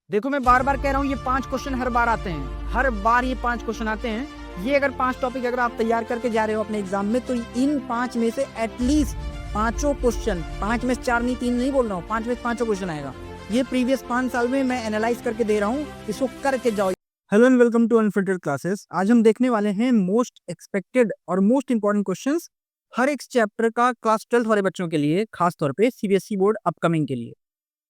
देखो मैं बार बार कह रहा हूँ, ये 5 क्वेश्चन हर बार आते हैं, हर बार ये 5 क्वेश्चन आते हैं। ये अगर 5 टॉपिक अगर आप तैयार करके जा रहे हो अपने एग्जाम में, तो इन 5 में से एटलीस्ट पांचों क्वेश्चन, 5 में से 4 नहीं 3 नहीं बोल रहा हूँ, 5 में से पांचों क्वेश्चन आएगा। ये प्रीवियस 5 साल में मैं एनालाइज करके दे रहा हूँ, इसको करके जाओ। Hello and welcome to unfiltered classes. आज हम देखने वाले हैं मोस्ट एक्सपेक्टेड और मोस्ट इंपॉर्टेंट क्वेश्चंस हर एक चैप्टर का क्लास 12 वाले बच्चों के लिए, खास तौर पे सीबीएसई बोर्ड अपकमिंग के लिए।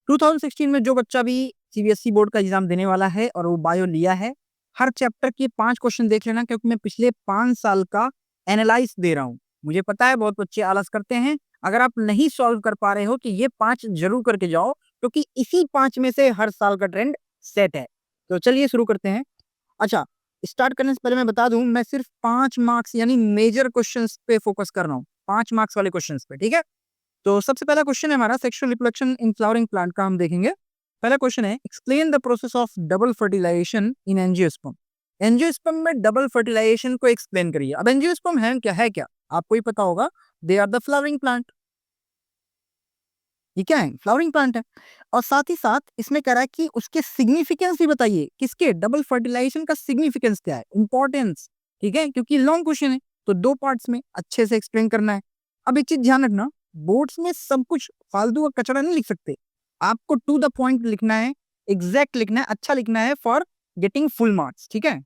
2016 में जो बच्चा भी सीबीएसई बोर्ड का एग्जाम देने वाला है और वो बायो लिया है, हर चैप्टर के 5 क्वेश्चन देख लेना, क्योंकि मैं पिछले 5 साल का एनालाइज दे रहा हूँ। मुझे पता है बहुत बच्चे आलस करते हैं, अगर आप नहीं सॉल्व कर पा रहे हो तो ये 5 जरूर करके जाओ, क्योंकि इसी 5 में से हर साल का ट्रेंड सेट है। तो चलिए शुरू करते हैं। अच्छा, स्टार्ट करने से पहले मैं बता दूं, मैं सिर्फ 5 मार्क्स यानी मेजर क्वेश्चंस पे फोकस कर रहा हूँ, 5 मार्क्स वाले क्वेश्चंस पे, ठीक है। तो सबसे पहला क्वेश्चन है हमारा sexual reproduction in flowering plant का, हम देखेंगे। पहला क्वेश्चन है, explain the process of double fertilization in angiosperm. Angiosperm में डबल फर्टिलाइजेशन को एक्सप्लेन करिए। अब एंजियोस्पर्म है क्या आपको ही पता होगा, they are the flowering plant. ये क्या है? फ्लावरिंग प्लांट है। और साथ ही साथ इसमें कह रहा है कि उसके सिग्निफिकेंस भी बताइए। किसके? डबल फर्टिलाइजेशन का सिग्निफिकेंस क्या है, इंपॉर्टेंस, ठीक है, क्योंकि लॉन्ग क्वेश्चन है तो 2 पार्ट्स में अच्छे से एक्सप्लेन करना है। अब एक चीज ध्यान रखना, बोर्ड्स में सब कुछ फालतू का कचरा नहीं लिख सकते, आपको टू द पॉइंट लिखना है, एग्जैक्ट लिखना है, अच्छा लिखना है फॉर गेटिंग फुल मार्क्स, ठीक है।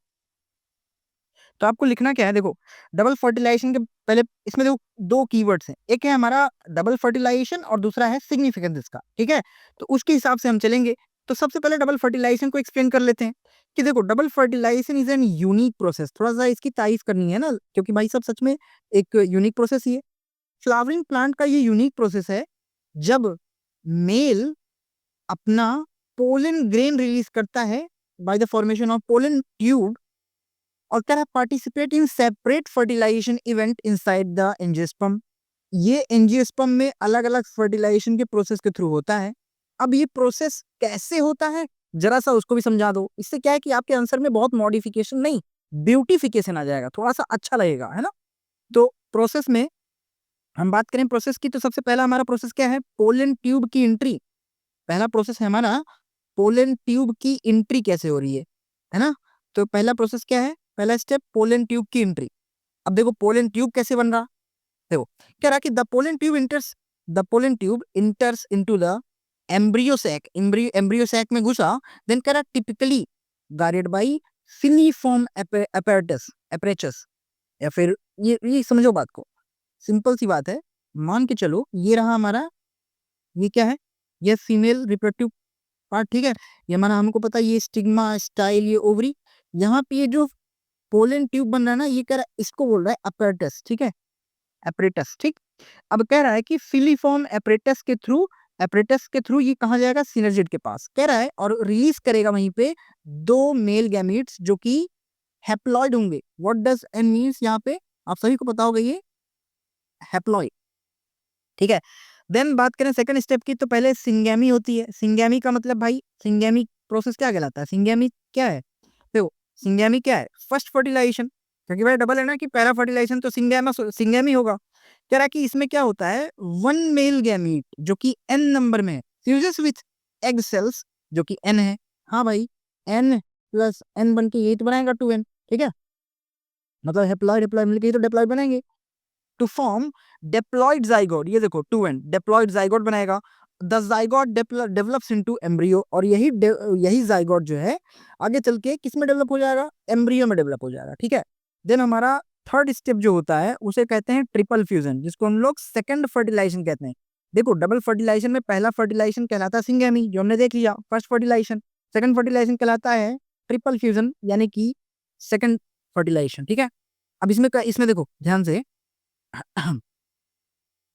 तो आपको लिखना क्या है, देखो डबल फर्टिलाइजेशन के पहले इसमें देखो 2 कीवर्ड्स हैं, एक है हमारा डबल फर्टिलाइजेशन और दूसरा है सिग्निफिकेंस इसका, ठीक है। तो उसके हिसाब से हम चलेंगे। तो सबसे पहले डबल फर्टिलाइजेशन को एक्सप्लेन कर लेते हैं कि देखो double fertilization is an unique process. थोड़ा सा इसकी तारीफ करनी है ना, क्योंकि भाई सब सच में एक यूनिक प्रोसेस ही है। फ्लावरिंग प्लांट का ये यूनिक प्रोसेस है जब मेल अपना पोलन ग्रेन रिलीज करता है by the formation of pollen tube, और कह रहा है participate in separate fertilization event inside the angiosperm. ये एंजियोस्पर्म में अलग अलग फर्टिलाइजेशन के प्रोसेस के थ्रू होता है। अब ये प्रोसेस कैसे होता है, जरा सा उसको भी समझा दो। इससे क्या है कि आपके आंसर में बहुत मॉडिफिकेशन नहीं, ब्यूटिफिकेशन आ जाएगा, थोड़ा सा अच्छा लगेगा, है ना। तो प्रोसेस में हम बात करें प्रोसेस की, तो सबसे पहला हमारा प्रोसेस क्या है, पोलन ट्यूब की एंट्री। पहला प्रोसेस है हमारा पोलन ट्यूब की एंट्री कैसे हो रही है ना। तो पहला प्रोसेस क्या है, पहला स्टेप पोलन ट्यूब की एंट्री। अब देखो पोलन ट्यूब कैसे बन रहा, देखो कह रहा कि the pollen tube enters into the embryo sac. Embryo sac में घुसा, देन कह रहा typically guided by filiform apparatus. या फिर ये समझो बात को, सिंपल सी बात है, मान के चलो ये रहा हमारा, ये क्या है, ये फीमेल रिप्रोडक्टिव पार्ट, ठीक है। ये हमारा, हमको पता है ये स्टिग्मा, स्टाइल, ये ओवरी। यहाँ पे ये जो पोलन ट्यूब बन रहा है ना, ये कह रहा है, इसको बोल रहा है अपैरेटस, ठीक है, अपैरेटस, ठीक। अब कह रहा है कि फिलीफॉर्म एपरेटस के थ्रू ये कहा जाएगा, सिनर्जिड के पास, कह रहा है, और रिलीज करेगा वहीं पे 2 मेल गैमीट्स जो कि हैप्लॉइड होंगे। व्हाट डज एन मींस, यहाँ पे आप सभी को पता होगा ये हैप्लॉइड, ठीक है। देन बात करें सेकंड स्टेप की, तो पहले सिंगैमी होती है। सिंगैमी का मतलब भाई, सिंगैमी प्रोसेस क्या कहलाता है, सिंगैमी क्या है, देखो सिंगैमी क्या है, फर्स्ट फर्टिलाइजेशन, क्योंकि भाई डबल है ना, कि पहला फर्टिलाइजेशन तो सिंगैमी होगा। कह रहा है कि इसमें क्या होता है, 1 मेल गैमीट जो कि n नंबर में है, फ्यूजेस विथ एग सेल्स जो कि n है। हाँ भाई, n प्लस n बन के यही तो बनाएगा 2n, ठीक है, मतलब हैप्लॉइड हैप्लॉइड मिलकर तो डिप्लॉइड बनेंगे, टू फॉर्म डेप्लॉइड जाइगोट। ये देखो 2n डेप्लॉइड जाइगोट बनेगा। The zygote develops into embryo, और यही जाइगोट जो है आगे चल के किस में डेवलप हो जाएगा, एम्ब्रियो में डेवलप हो जाएगा, ठीक है। देन हमारा थर्ड स्टेप जो होता है उसे कहते हैं ट्रिपल फ्यूजन, जिसको हम लोग सेकंड फर्टिलाइजेशन कहते हैं। देखो डबल फर्टिलाइजेशन में पहला फर्टिलाइजेशन कहलाता है सिंगेमी, जो हमने देख लिया, फर्स्ट फर्टिलाइजेशन। सेकंड फर्टिलाइजेशन कहलाता है ट्रिपल फ्यूजन, यानी कि सेकंड फर्टिलाइजेशन, ठीक है। अब इसमें देखो ध्यान से,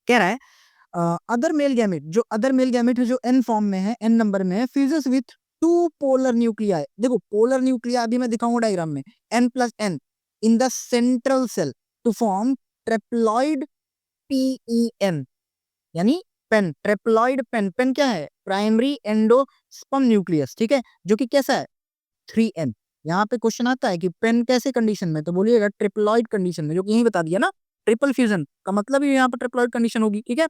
कह रहा है अदर मेल गैमेट है जो एन फॉर्म में है, एन नंबर में है, फ्यूजेस विथ 2 पोलर न्यूक्लियाई। देखो पोलर न्यूक्लिया अभी मैं दिखाऊंगा डायग्राम में, N plus N in the central cell to form triploid PEN, यानी पेन, ट्रेप्लॉइड पेन। पेन क्या है, प्राइमरी एंडोस्पर्म न्यूक्लियस, ठीक है, जो कि कैसा है 3n। यहाँ पे क्वेश्चन आता है कि पेन कैसे कंडीशन में, तो बोलिएगा ट्रिप्लॉइड कंडीशन में, जो कि यही बता दिया ना, ट्रिपल फ्यूजन का मतलब ही यहाँ पर ट्रिप्लॉइड कंडीशन होगी, ठीक है।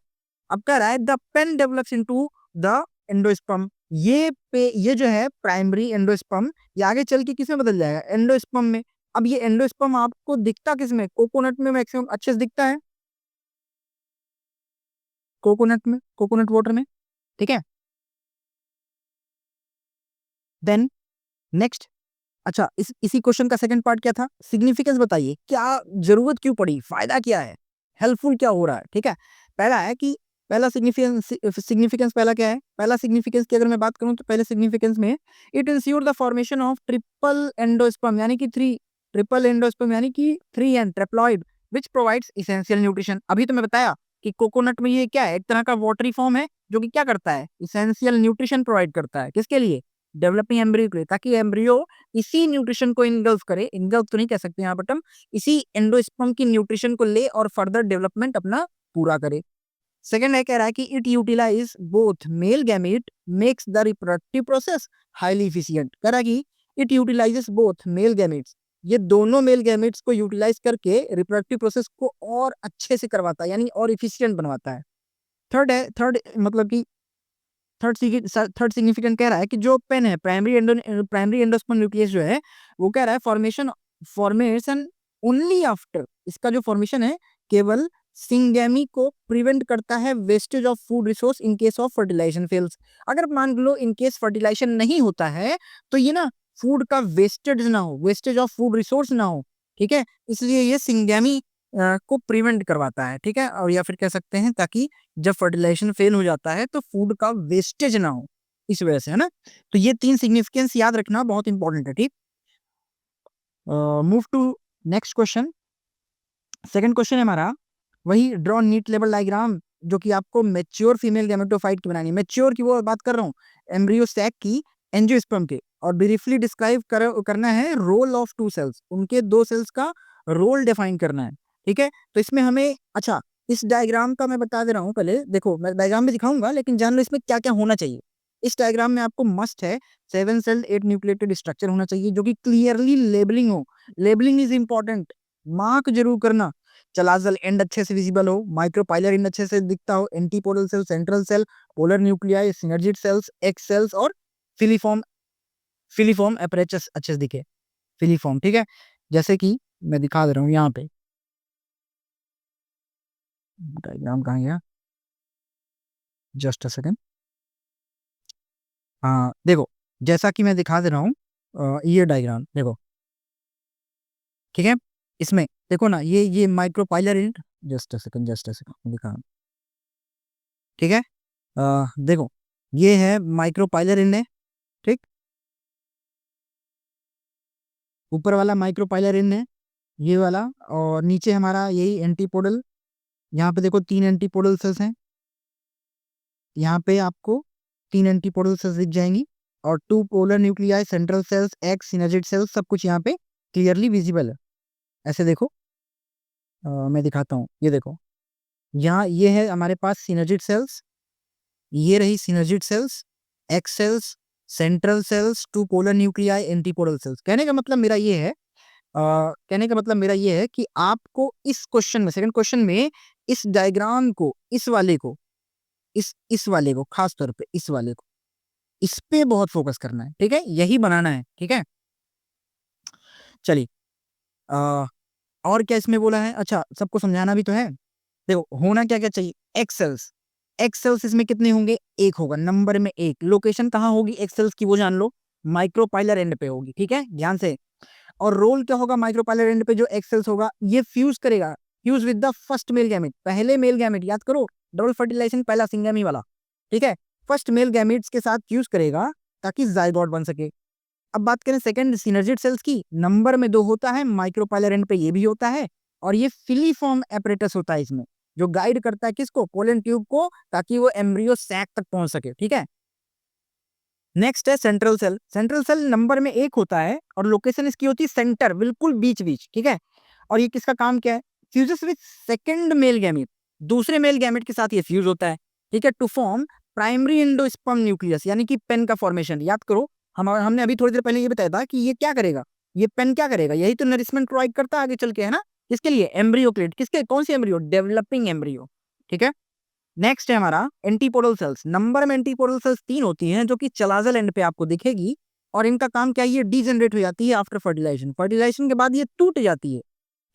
अब कह रहा है the PEN develops into the endosperm, ये जो है प्राइमरी एंडोस्पर्म, ये आगे चल के किसमें बदल जाएगा, एंडोस्पर्म में। अब ये एंडोस्पर्म आपको दिखता किसमें, कोकोनट में मैक्सिमम अच्छे से दिखता है, कोकोनट में, कोकोनट वाटर में, ठीक है। देन नेक्स्ट, अच्छा इसी क्वेश्चन का सेकंड पार्ट क्या था, सिग्निफिकेंस बताइए, क्या जरूरत क्यों पड़ी, फायदा क्या है, हेल्पफुल क्या हो रहा है, ठीक है। पहला है कि पहला सिग्निफिकेंस पहला क्या है, पहला सिग्निफिकेंस की अगर मैं बात करूं तो पहले सिग्निफिकेंस में it ensure the formation of triple endosperm यानी कि थ्री, ट्रिपल एंडोस्पर्म यानी कि three and triploid which provides essential nutrition. अभी तो मैं बताया कि कोकोनट में ये क्या है, एक तरह का वाटरी फॉर्म है जो कि क्या करता है, इसेंशियल न्यूट्रिशन प्रोवाइड करता है, किसके लिए, डेवलपिंग एम्ब्रियो के लिए, ताकि एम्ब्रियो इसी न्यूट्रिशन को इनगल्फ करे, इनगल्फ तो नहीं कह सकते यहाँ बट हम इसी एंडोस्पर्म की न्यूट्रिशन को ले और फर्दर डेवलपमेंट अपना पूरा करे। सेकंड है, कह रहा है कि it utilize both male gamete makes the reproductive process highly efficient. कह रहा है कि it utilizes both male gametes, ये दोनों मेल गैमेट्स को यूटिलाइज करके रिप्रोडक्टिव प्रोसेस को और अच्छे से करवाता है, यानी और इफिशिएंट बनवाता है। थर्ड है, थर्ड मतलब कि थर्ड सिग्निफिकेंट कह रहा है कि जो पेन है, प्राइमरी एंडोस्पर्म न्यूक्लियस जो है, वो कह रहा है फॉर्मेशन ओनली आफ्टर, इसका जो फॉर्मेशन है केवल सिंगेमी को प्रिवेंट करता है wastage of food resource in case of fertilization fails. अगर मान लो इन केस फर्टिलाइजेशन नहीं होता है तो ये ना फूड का वेस्टेज ना हो, वेस्टेज ऑफ फूड रिसोर्स ना हो, ठीक है, इसलिए ये सिंगेमी को प्रिवेंट करवाता है, ठीक है, और या फिर कह सकते हैं ताकि जब फर्टिलाइजेशन फेल हो जाता है तो फूड का वेस्टेज ना हो, इस वजह से, है ना। तो ये तीन सिग्निफिकेंस याद रखना बहुत इंपॉर्टेंट है, ठीक। Move to next question. Second question है हमारा, वही ड्रॉ नीट लेवल डायग्राम जो कि आपको मैच्योर फीमेल गैमेटोफाइट की बनानी है, मैच्योर की वो बात कर रहा हूँ, एम्ब्रियो सैक की, एंजियोस्पर्म के, और ब्रीफली डिस्क्राइब करना है रोल ऑफ टू सेल्स, उनके दो सेल्स का रोल डिफाइन करना है, ठीक है। तो इसमें हमें, अच्छा इस डायग्राम का मैं बता दे रहा हूँ, पहले देखो मैं डायग्राम भी दिखाऊंगा लेकिन जान लो इसमें क्या क्या होना चाहिए। इस डायग्राम में आपको मस्ट है 7 सेल 8 न्यूक्लिएटेड स्ट्रक्चर होना चाहिए जो कि क्लियरली लेबलिंग हो, लेबलिंग इज इंपॉर्टेंट, मार्क जरूर करना, चलाजल एंड अच्छे से विजिबल हो, माइक्रोपाइलर एंड अच्छे से दिखता हो, antipodal cell, central cell, polar nuclei, synergid cells, egg cells और फिलीफॉर्म, फिलीफॉर्म अपैरेचस अच्छे से दिखे, फिलीफॉर्म, ठीक है। जैसे कि मैं दिखा दे रहा हूँ यहाँ पे, डायग्राम कहाँ गया, जस्ट अ सेकंड, हाँ देखो, जैसा कि मैं दिखा दे रहा हूँ, ये डायग्राम देखो, ठीक है। इसमें देखो ना, ये micropylar and, just a second दिखा, ठीक है। देखो ये है माइक्रोपाइलर एंड है, ठीक, ऊपर वाला माइक्रोपाइलर इन है, ये वाला, और नीचे हमारा यही एंटीपोडल, यहाँ पे देखो 3 एंटीपोडल सेल्स हैं, यहाँ पे आपको 3 एंटीपोडल सेल्स दिख जाएंगी, और 2 polar nuclei, central cells, egg synergid cells, सब कुछ यहाँ पे क्लियरली विजिबल है। ऐसे देखो, मैं दिखाता हूँ, ये देखो, यहाँ ये है हमारे पास सिनर्जिड सेल्स, ये रही synergid cells, egg cells, central cells, 2 polar nuclei, antipodal cells. कहने का मतलब मेरा ये है, कहने का मतलब मेरा ये है कि आपको इस क्वेश्चन में, सेकंड क्वेश्चन में, इस डायग्राम को, इस वाले को खास तौर पे, इस वाले को, इस पे बहुत फोकस करना है, ठीक है, यही बनाना है, ठीक है। चलिए, अ, और क्या इसमें बोला है, अच्छा सबको समझाना भी तो है। देखो होना क्या क्या चाहिए, एक्सेल्स, एक्सेल्स इसमें कितने होंगे, एक होगा, नंबर में एक, लोकेशन कहाँ होगी एक्सेल्स की वो जान लो, माइक्रोपाइलर एंड पे होगी, ठीक है, ध्यान से। और रोल क्या होगा माइक्रोपाइलर एंड पे, जो एक्सेल्स होगा ये फ्यूज करेगा, fuse with the first male gamete, पहले मेल गैमेट, याद करो डबल फर्टिलाइजेशन पहला सिंगेमी वाला, ठीक है, फर्स्ट मेल गैमेट्स के साथ फ्यूज करेगा ताकि जाइगोट बन सके। अब बात करें सेकंड सिनर्जिड सेल्स की, नंबर में 2 होता है, माइक्रोपाइलर एंड पे ये भी होता है, और ये फिलीफॉर्म एपरेटस होता है इसमें, जो गाइड करता है किसको, पोलन ट्यूब को, ताकि वो एम्ब्रियो सैक तक पहुंच सके, ठीक है। नेक्स्ट है central cell, central cell number में 1 होता है और लोकेशन इसकी होती है सेंटर, बिल्कुल बीच बीच, ठीक है। और ये किसका काम क्या है, fuses with second male gamete, दूसरे मेल गैमेट के साथ ये फ्यूज होता है, ठीक है, to form primary endosperm nucleus, यानी कि पेन का फॉर्मेशन, याद करो हमने अभी थोड़ी देर पहले ये बताया था कि ये क्या करेगा, ये पेन क्या करेगा, यही तो नरिशमेंट प्रोवाइड करता है आगे चल के, है ना, किसके लिए, एम्ब्रियो के लिए, किसके, कौन सी एम्ब्रियो, डेवलपिंग एम्ब्रियो, ठीक है। नेक्स्ट है हमारा एंटीपोडल सेल्स। नंबर में एंटीपोडल सेल्स 3 होती हैं जो कि चलाजल एंड पे आपको दिखेगी, और इनका काम क्या है, ये डीजनरेट हो जाती है आफ्टर फर्टिलाइजेशन। फर्टिलाइजेशन के बाद ये टूट जाती है।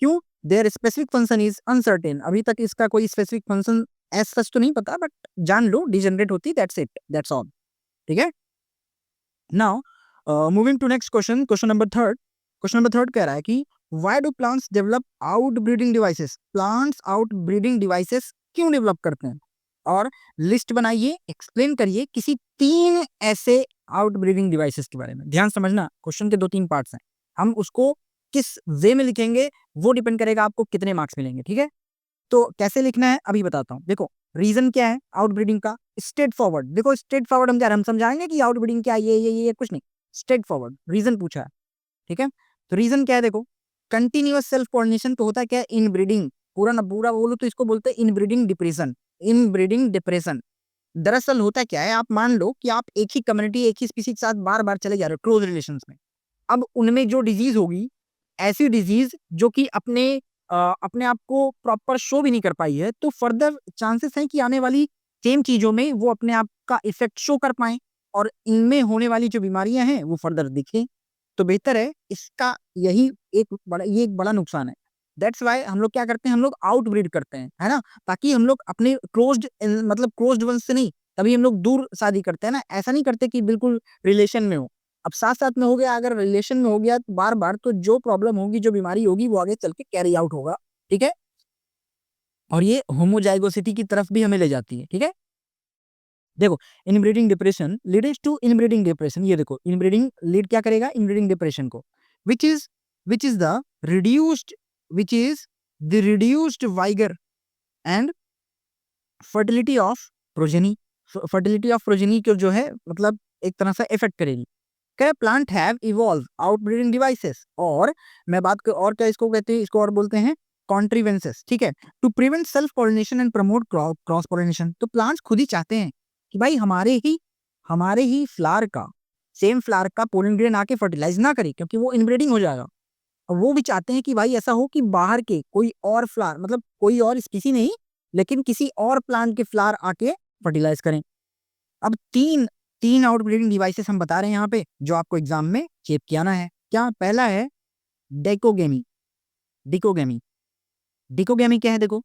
क्यों? There specific function is uncertain. अभी तक इसका कोई स्पेसिफिक फंक्शन एज सच तो नहीं पता, बट जान लो डीजनरेट होती है, दैट्स इट, दैट्स ऑल। ठीक है। Now moving to next question, question number third. Question number third कह रहा है कि why do plants develop out breeding devices. Plants out breeding devices क्यों डेवलप करते हैं, और लिस्ट बनाइए, एक्सप्लेन करिए किसी 3 ऐसे आउट ब्रीडिंग डिवाइसेस के बारे में। ध्यान समझना, क्वेश्चन के 2-3 पार्ट्स हैं, हम उसको किस वे में लिखेंगे वो डिपेंड करेगा आपको कितने मार्क्स मिलेंगे। ठीक है, तो कैसे लिखना है अभी बताता हूँ। देखो, रीजन क्या है आउटब्रीडिंग का, स्ट्रेट फॉरवर्ड। देखो स्ट्रेट फॉरवर्ड हम समझाएंगे कि आउटब्रीडिंग क्या है, ये कुछ नहीं, स्ट्रेट फॉरवर्ड रीजन पूछा है। ठीक है, तो रीजन क्या है, देखो कंटिन्यूअस सेल्फ पॉलिनेशन तो होता है क्या, इन ब्रीडिंग। पूरा ना पूरा बोलो तो इसको बोलते हैं इन ब्रीडिंग डिप्रेशन। इन ब्रीडिंग डिप्रेशन दरअसल होता क्या है, आप मान लो कि आप एक ही कम्युनिटी, एक ही स्पीसीज के साथ बार बार चले जा रहे हो क्लोज रिलेशन में। अब उनमें जो डिजीज होगी, ऐसी डिजीज जो कि अपने आप को प्रॉपर शो भी नहीं कर पाई है, तो फर्दर चांसेस हैं कि आने वाली सेम चीजों में वो अपने आप का इफेक्ट शो कर पाए, और इनमें होने वाली जो बीमारियां हैं वो फर्दर दिखें। तो बेहतर है इसका, यही ये एक बड़ा नुकसान है। दैट्स वाई हम लोग क्या करते हैं, हम लोग आउट ब्रीड करते हैं, है ना, ताकि हम लोग अपने क्लोज्ड, मतलब क्लोज्ड वन से नहीं, तभी हम लोग दूर शादी करते हैं ना, ऐसा नहीं करते कि बिल्कुल रिलेशन में हो। अब साथ साथ में हो गया, अगर रिलेशन में हो गया तो बार बार, तो जो प्रॉब्लम होगी, जो बीमारी होगी, वो आगे चल के कैरी आउट होगा। ठीक है, और ये होमोजाइगोसिटी की तरफ भी हमें ले जाती है। ठीक है, देखो inbreeding depression leads to inbreeding depression. ये देखो इनब्रीडिंग लीड क्या करेगा, इनब्रीडिंग डिप्रेशन को, which is which is the reduced which is the reduced vigour and fertility of progeny. Fertility of progeny को जो है, मतलब एक तरह से इफेक्ट करेगी। क्या, plant have evolve outbreeding devices, और मैं बात कर, और क्या इसको कहते हैं, इसको और बोलते हैं कॉन्ट्रीवेंसेस। ठीक है, to prevent self pollination and promote cross pollination. तो प्लांट्स खुद ही चाहते हैं कि भाई हमारे ही फ्लावर का, सेम फ्लावर का पोलन ग्रेन आके फर्टिलाइज ना करे, क्योंकि वो इनब्रीडिंग हो जाएगा। और वो भी चाहते हैं कि भाई ऐसा हो कि बाहर के कोई और फ्लावर, मतलब कोई और स्पीसी नहीं, लेकिन किसी और प्लांट के फ्लावर आके फर्टिलाइज करें। अब तीन तीन आउटब्रीडिंग डिवाइसेस हम बता रहे हैं यहाँ पे, जो आपको एग्जाम में चेक किया ना है। क्या, पहला है डाइकोगेमी। डिकोगेमी, डिकोगेमी क्या है, देखो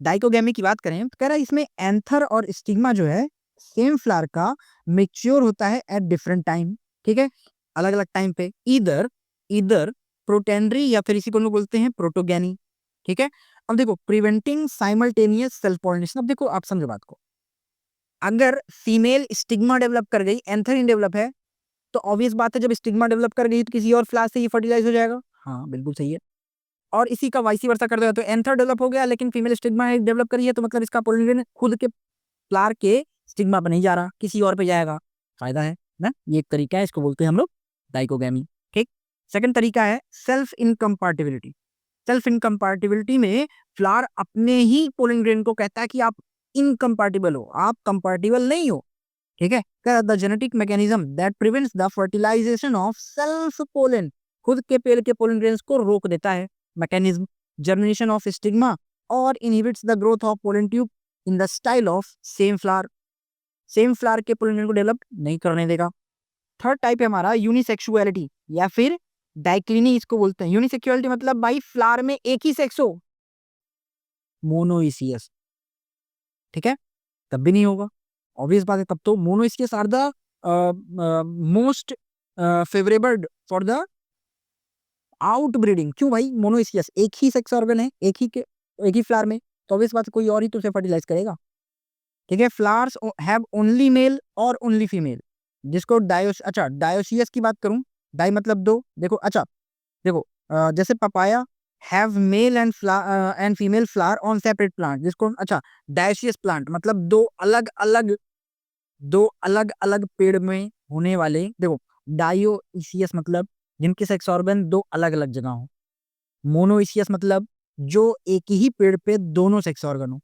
डाइकोगेमी की बात करें तो कह रहा है इसमें एंथर और स्टिग्मा जो है सेम फ्लावर का मेच्योर होता है एट डिफरेंट टाइम। ठीक है, अलग अलग टाइम पे, इधर इधर प्रोटेंड्री, या फिर इसी को हम लोग बोलते हैं प्रोटोगेनी। ठीक है, अब देखो प्रिवेंटिंग साइमल्टेनियस सेल्फ पॉलिनेशन। अब देखो आप समझो बात को, अगर फीमेल स्टिग्मा डेवलप कर गई, एंथर इन डेवलप है, तो ऑब्वियस बात है जब स्टिग्मा डेवलप कर गई तो किसी और फ्लावर से ये फर्टिलाइज हो जाएगा। हाँ बिल्कुल सही है। और इसी का वाइसी वर्सा कर देगा, तो एंथर डेवलप हो गया लेकिन फीमेल स्टिग्मा डेवलप करी है, तो मतलब इसका पोलिनेशन खुद के फ्लावर के स्टिग्मा पे नहीं जा रहा, किसी और पे जाएगा, फायदा है ना। ये एक तरीका है, इसको बोलते हैं हम लोग डाइकोगेमी। ठीक, सेकंड तरीका है सेल्फ इनकम्पार्टिबिलिटी। सेल्फ इनकम्पार्टिबिलिटी में फ्लावर अपने ही पोलन ग्रेन को कहता है कि आप इनकम्पार्टिबल हो, आप कंपार्टिबल नहीं हो। ठीक है, the genetic mechanism that prevents the fertilization of self pollen, खुद के पेड़ के पोलन ग्रेन्स को रोक देता है मैकेनिज्म, जर्मिनेशन ऑफ स्टिग्मा, और inhibits the growth of pollen tube in the style of same flower. Same flower के पोलन ग्रेन को डेवलप नहीं करने देगा। थर्ड टाइप है हमारा यूनिसेक्सुअलिटी, या फिर डाइक्लिनी इसको बोलते हैं। यूनिसेक्सुअलिटी मतलब भाई फ्लावर में एक ही सेक्स हो, मोनोइसियस। ठीक है, तब भी नहीं होगा, ऑब्वियस बात है, तब तो monoecious are the most favourable for the out breeding. क्यों भाई, मोनोइसियस एक ही सेक्स ऑर्गन है, एक ही फ्लावर में, तो ऑब्वियस बात है कोई और ही तो उसे फर्टिलाइज करेगा। ठीक है, फ्लावर्स हैव ओनली मेल और ओनली फीमेल, जिसको अच्छा डायोसियस की बात करूं, डाई मतलब दो, देखो अच्छा देखो जैसे papaya have male and female flower on separate plant, जिसको अच्छा डायोसियस प्लांट मतलब दो अलग अलग पेड़ में होने वाले, देखो डायोसियस मतलब जिनके सेक्स ऑर्गन दो अलग अलग जगह हो, मोनोइसियस मतलब जो एक ही पेड़ पे दोनों सेक्स ऑर्गन हो।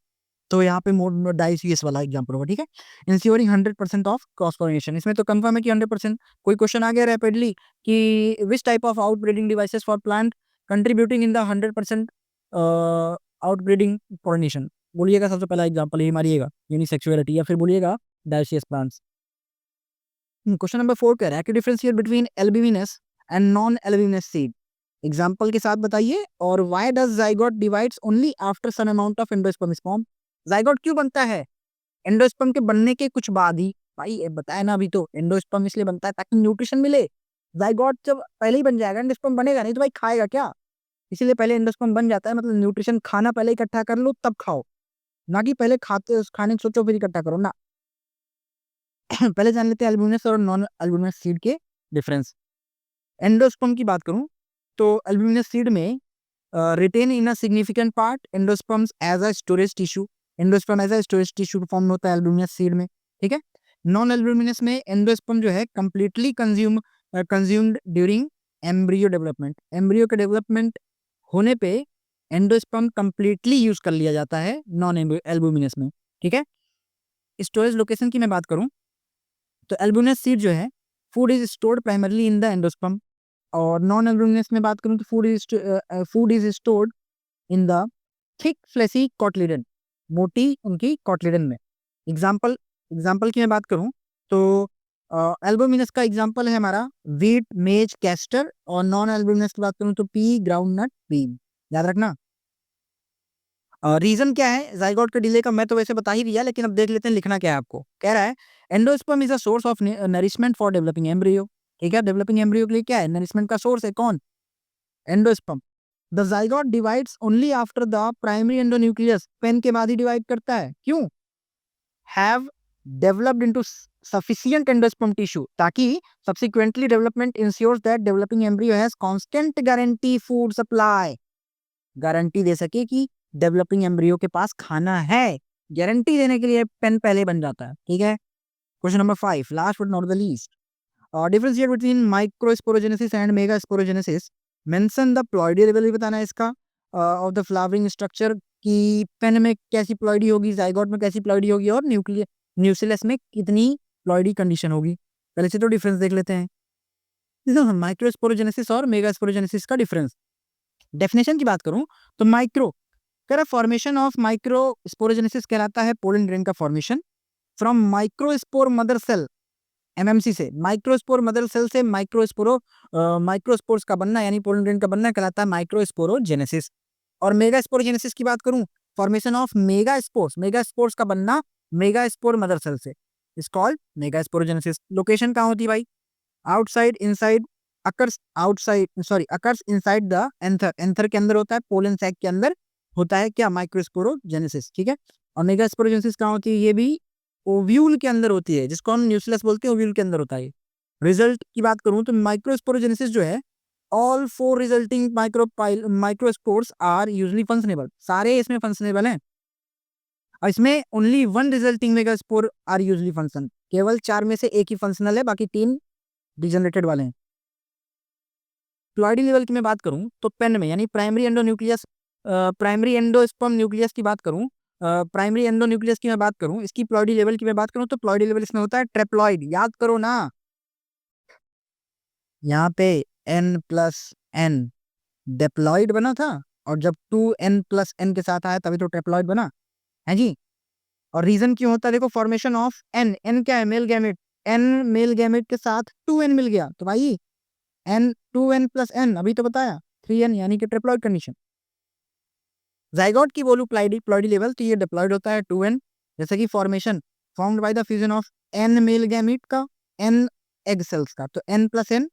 तो यहाँ पे डायोसियस वाला एग्जांपल होगा। ठीक है, इंश्योरिंग 100% ऑफ क्रॉस पॉलिनेशन, इसमें तो कंफर्म है कि 100%। कोई क्वेश्चन आ गया रैपिडली कि which type of out breeding devices for plant contributing in the 100% out breeding pollination, बोलिएगा सबसे पहला एग्जांपल ये मारिएगा, यूनिसेक्सुअलिटी, या फिर बोलिएगा डायसियस प्लांट्स। क्वेश्चन नंबर 4 कह रहा है कि differentiate between albuminous and non albuminous seed, example के साथ बताइए। और why does zygote divides only after some amount of endosperm sperm, zygote क्यों बनता है एंडोस्पर्म के बनने के कुछ बाद ही? भाई ये बताया ना अभी, तो एंडोस्पर्म इसलिए बनता है ताकि न्यूट्रिशन मिले। जाइगोट जब पहले ही बन जाएगा, एंडोस्पर्म बनेगा नहीं तो भाई खाएगा क्या? इसीलिए पहले एंडोस्पर्म बन जाता है, मतलब न्यूट्रिशन खाना पहले इकट्ठा कर लो तब खाओ, ना कि पहले खाते खाने की सोचो फिर इकट्ठा करो ना। पहले जान लेते हैं एल्ब्यूमिनस और नॉन एल्ब्यूमिनस सीड के डिफरेंस। एंडोस्पर्म की बात करूं तो एल्ब्यूमिनस सीड में retain in a significant part endosperms as a storage tissue, endosperm as a storage tissue form होता है एल्ब्यूमिनस सीड में, ठीक है। नॉन एल्ब्यूमिनस में एंडोस्पर्म जो है completely consumed during embryo development, embryo के डेवलपमेंट होने पे एंडोस्पर्म कंप्लीटली यूज कर लिया जाता है नॉन एल्ब्यूमिनस में, ठीक है। स्टोरेज लोकेशन की मैं बात करूं तो एल्ब्यूमिनस सीड जो है food is stored primarily in the endosperm, और नॉन एल्ब्यूमिनस में बात करूं तो food is stored in the thick fleshy cotyledon, मोटी उनकी कॉटलिडन में। एग्जाम्पल एग्जाम्पल की मैं बात करूं तो एल्ब्यूमिनस का एग्जाम्पल है हमारा वीट मेज कैस्टर, और नॉन एल्ब्यूमिनस की बात करूं तो पी ग्राउंड नट बीन, याद रखना। रीजन क्या है जाइगोट के डिले का, मैं तो वैसे बता ही दिया, लेकिन अब देख लेते हैं लिखना क्या है आपको। कह रहा है endosperm is a source of nourishment for developing embryo, ठीक है। डेवलपिंग एम्ब्रियो के लिए क्या है, नरिशमेंट का सोर्स है कौन, endosperm. The zygote divides only after the primary endonucleus, PEN के बाद ही डिवाइड करता है, क्यों, have developed into sufficient endosperm tissue, ताकि subsequently development ensures that developing embryo has constant guarantee food supply, guarantee दे सके कि डेवलपिंग एम्ब्रियो के पास खाना है, गारंटी देने के लिए पेन पहले बन जाता है, ठीक है। Question number 5 last but not the least, differentiate between microsporogenesis and megasporogenesis, mention the ploidy level भी बताना है इसका ऑफ द फ्लावरिंग स्ट्रक्चर, कि पेन में कैसी प्लॉइडी होगी, जाइगोट में कैसी प्लॉइडी होगी, और न्यूक्लियस में कितनी प्लॉइडी कंडीशन होगी। पहले से तो डिफरेंस देख लेते हैं, माइक्रोस्पोरोजेनेसिस और मेगास्पोरोजेनेसिस का डिफरेंस। डेफिनेशन की बात करूं तो माइक्रो कह रहा फॉर्मेशन ऑफ माइक्रोस्पोरोजेनेसिस कहलाता है पोलन ग्रेन का formation from microspore mother cell, MMC से, माइक्रोस्पोर मदर सेल से माइक्रोस्पोर्स का बनना यानी पोलन ग्रेन का बनना कहलाता है माइक्रोस्पोरोजेनेसिस। और मेगास्पोरोजेनेसिस की बात करूं, फॉर्मेशन ऑफ मेगास्पोर्स का बनना मेगास्पोर मदर सेल से, इज कॉल्ड मेगास्पोरोजेनेसिस। लोकेशन कहाँ होती है भाई, outside inside, occurs inside the anther, anther के अंदर होता है, पोलन सैक के अंदर होता है क्या, माइक्रोस्पोरोजेनेसिस, ठीक है। और मेगास्पोरोजेनेसिस कहाँ होती है, ये भी ओव्यूल के अंदर होती है, जिसको हम न्यूक्लियस बोलते हैं, ओव्यूल के अंदर होता है। रिजल्ट की बात करूं तो माइक्रोस्पोरोजेनेसिस जो है, all four resulting microspores are usually functionable, सारे इसमें फंक्शनेबल हैं, और इसमें only one resulting megaspore are usually function, केवल 4 में से एक ही फंक्शनल है, बाकी 3 डिजनरेटेड वाले हैं। प्लॉइडी लेवल की मैं बात करूं तो पेन में यानी प्राइमरी एंडोस्पर्म न्यूक्लियस की बात करूं, प्राइमरी एंडोन्यूक्लियस की मैं बात करूं, इसकी प्लॉइडी लेवल की मैं बात करूं तो प्लॉइडी लेवल इसमें होता है ट्रेप्लॉइड, याद करो ना, यहाँ पे n+n डेप्लॉइड बना था, और जब 2n+n के साथ आया तभी तो ट्रेप्लॉइड बना है जी। और रीजन क्यों होता है, देखो फॉर्मेशन ऑफ n क्या है, male gamete, n mail gamete के साथ 2n मिल गया, तो भाई n 2n+n अभी तो बताया 3n यानी कि ट्रिप्लॉइड कंडीशन। जाइगोट की बोलू प्लॉइडी लेवल तो ये डिप्लॉइड होता है 2n, जैसे कि formation formed by the fusion of n male gamete का n एग सेल्स का, तो n+n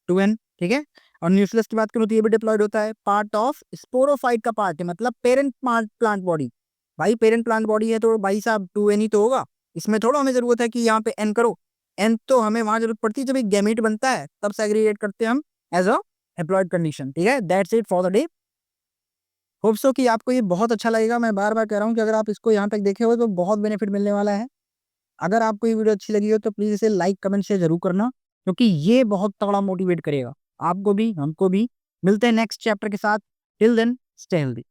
2n, ठीक है। और न्यूक्लियस की बात करूं तो ये भी डिप्लॉइड होता है, पार्ट ऑफ स्पोरोफाइट का पार्ट है, मतलब पेरेंट प्लांट बॉडी, भाई पेरेंट प्लांट बॉडी है तो भाई साहब 2n ही तो होगा, इसमें थोड़ा हमें जरूरत है कि यहाँ पे n करो, n तो हमें वहां जरूरत पड़ती है जब एक गैमेट बनता है, तब सेग्रीगेट करते हैं हम एज अ एप्लॉइड कंडीशन, ठीक है। That's it for the day, hope so कि आपको ये बहुत अच्छा लगेगा। मैं बार बार कह रहा हूँ कि अगर आप इसको यहाँ तक देखे हो तो बहुत बेनिफिट मिलने वाला है। अगर आपको ये वीडियो अच्छी लगी हो तो प्लीज इसे लाइक कमेंट शेयर जरूर करना, क्योंकि ये बहुत तगड़ा मोटिवेट करेगा आपको भी हमको भी। मिलते हैं नेक्स्ट चैप्टर के साथ, टिल देन स्टे हेल्दी।